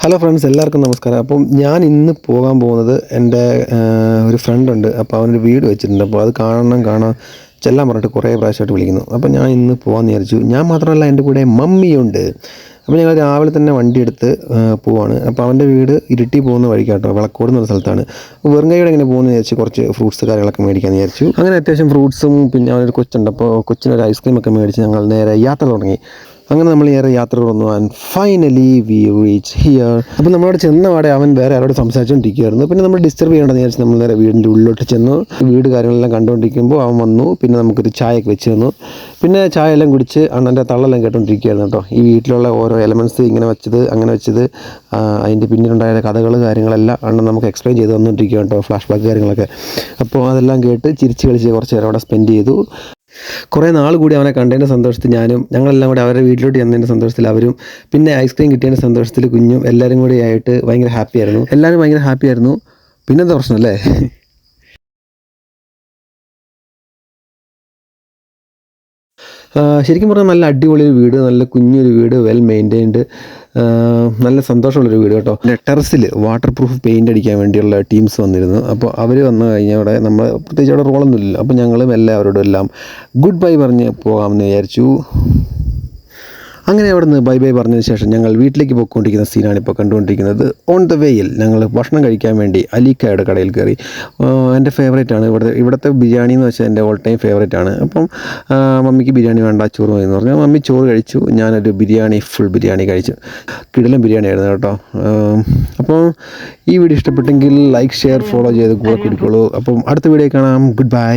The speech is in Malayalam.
ഹലോ ഫ്രണ്ട്സ്, എല്ലാവർക്കും നമസ്കാരം. അപ്പം ഞാൻ ഇന്ന് പോകാൻ പോകുന്നത് എൻ്റെ ഒരു ഫ്രണ്ടുണ്ട്. അപ്പോൾ അവനൊരു വീട് വെച്ചിട്ടുണ്ട്. അപ്പോൾ അത് കാണാൻ ചെല്ലാൻ പറഞ്ഞിട്ട് കുറേ പ്രാവശ്യമായിട്ട് വിളിക്കുന്നു. അപ്പോൾ ഞാൻ ഇന്ന് പോകാമെന്ന് വിചാരിച്ചു. ഞാൻ മാത്രമല്ല, എൻ്റെ കൂടെ മമ്മിയുണ്ട്. അപ്പോൾ ഞങ്ങൾ രാവിലെ തന്നെ വണ്ടി എടുത്ത് പോവാണ്. അപ്പോൾ അവൻ്റെ വീട് ഇരിട്ടി പോകുന്ന വഴിക്കാട്ടോ, വിളക്കോട് എന്ന സ്ഥലത്താണ്. വെറും കൈയോടെ ഇങ്ങനെ പോകുന്ന വിചാരിച്ച് കുറച്ച് ഫ്രൂട്ട്സ് കാര്യങ്ങളൊക്കെ മേടിക്കാമെന്ന് വിചാരിച്ചു. അങ്ങനെ അത്യാവശ്യം ഫ്രൂട്ട്സും പിന്നെ അവനൊരു കൊച്ചുണ്ട്. അപ്പോൾ കൊച്ചിനൊരു ഐസ്ക്രീമൊക്കെ മേടിച്ച് ഞങ്ങൾ നേരെ യാത്ര തുടങ്ങി. അങ്ങനെ നമ്മൾ ഏറെ യാത്ര തുടർന്നു. And finally we reach here. അപ്പോൾ നമ്മളവിടെ ചെന്ന പാടെ അവൻ വേറെ ആരോട് സംസാരിച്ചുകൊണ്ടിരിക്കുകയായിരുന്നു. പിന്നെ നമ്മൾ ഡിസ്റ്റർബ് ചെയ്യണമെന്ന് വിചാരിച്ച് നമ്മൾ നേരെ വീടിൻ്റെ ഉള്ളിലോട്ട് ചെന്നു. വീട് കാര്യങ്ങളെല്ലാം കണ്ടുകൊണ്ടിരിക്കുമ്പോൾ അവൻ വന്നു. പിന്നെ നമുക്കൊരു ചായയൊക്കെ വെച്ച് തന്നു. പിന്നെ ചായ എല്ലാം കുടിച്ച് അണ്ണൻ്റെ തള്ളെല്ലാം കേട്ടോണ്ടിരിക്കുകയായിരുന്നു കേട്ടോ. ഈ വീട്ടിലുള്ള ഓരോ എലമെൻറ്റ്സ് ഇങ്ങനെ വെച്ചത് അങ്ങനെ വെച്ചത് അതിൻ്റെ പിന്നിലുണ്ടായ കഥകൾ കാര്യങ്ങളെല്ലാം അണ്ണൻ നമുക്ക് എക്സ്പ്ലെയിൻ ചെയ്ത് തന്നുകൊണ്ടിരിക്കുക കേട്ടോ, ഫ്ലാഷ് ബാക്ക് കാര്യങ്ങളൊക്കെ. അപ്പോൾ അതെല്ലാം കേട്ട് ചിരിച്ച് കളിച്ച് കുറച്ച് നേരം അവിടെ സ്പെൻഡ് ചെയ്തു. കുറേ നാൾ കൂടി അവനെ കണ്ടതിൻ്റെ സന്തോഷത്തിൽ ഞങ്ങളെല്ലാം കൂടി അവരുടെ വീട്ടിലോട്ട് ചെന്നതിൻ്റെ സന്തോഷത്തിൽ അവരും, പിന്നെ ഐസ്ക്രീം കിട്ടിയതിൻ്റെ സന്തോഷത്തിൽ കുഞ്ഞും എല്ലാവരും കൂടി ആയിട്ട് ഭയങ്കര ഹാപ്പിയായിരുന്നു. എല്ലാവരും ഭയങ്കര ഹാപ്പിയായിരുന്നു. പിന്നെന്താ പ്രശ്നം അല്ലേ? ശരിക്കും പറഞ്ഞാൽ നല്ല അടിപൊളി ഒരു വീട്, നല്ല കുഞ്ഞൊരു വീട്, വെൽ മെയിൻറ്റൈൻഡ്, നല്ല സന്തോഷമുള്ളൊരു വീട് കേട്ടോ. പിന്നെ ടെറസിൽ വാട്ടർ പ്രൂഫ് പെയിൻ്റ് അടിക്കാൻ വേണ്ടിയുള്ള ടീംസ് വന്നിരുന്നു. അപ്പോൾ അവർ വന്നു കഴിഞ്ഞാൽ അവിടെ നമ്മൾ പ്രത്യേകിച്ച് അവിടെ റോളൊന്നും ഇല്ലല്ലോ. അപ്പോൾ ഞങ്ങളും എല്ലാവരോടും എല്ലാം ഗുഡ് ബൈ പറഞ്ഞ് പോകാമെന്ന് വിചാരിച്ചു. അങ്ങനെ അവിടെ നിന്ന് ബൈ ബൈ പറഞ്ഞതിന് ശേഷം ഞങ്ങൾ വീട്ടിലേക്ക് പോയിക്കൊണ്ടിരിക്കുന്ന സീനാണ് ഇപ്പോൾ കണ്ടുകൊണ്ടിരിക്കുന്നത്. ഓൺ ദ വേയിൽ ഞങ്ങൾ ഭക്ഷണം കഴിക്കാൻ വേണ്ടി അലീക്കയുടെ കടയിൽ കയറി. എൻ്റെ ഫേവറേറ്റ് ആണ് ഇവിടുത്തെ ബിരിയാണി എന്ന് വെച്ചാൽ എൻ്റെ ഓൾ ടൈം ഫേവറേറ്റ് ആണ്. അപ്പം മമ്മിക്ക് ബിരിയാണി വേണ്ട, ചോറ് മതി എന്ന് പറഞ്ഞു. മമ്മി ചോറ് കഴിച്ചു, ഞാനൊരു ഫുൾ ബിരിയാണി കഴിച്ചു. കിടിലൻ ബിരിയാണി ആയിരുന്നു കേട്ടോ. അപ്പോൾ ഈ വീഡിയോ ഇഷ്ടപ്പെട്ടെങ്കിൽ ലൈക്ക്, ഷെയർ, ഫോളോ ചെയ്ത് കൂടെ കുടിക്കോളൂ. അപ്പം അടുത്ത വീഡിയോ കാണാം. Good bye.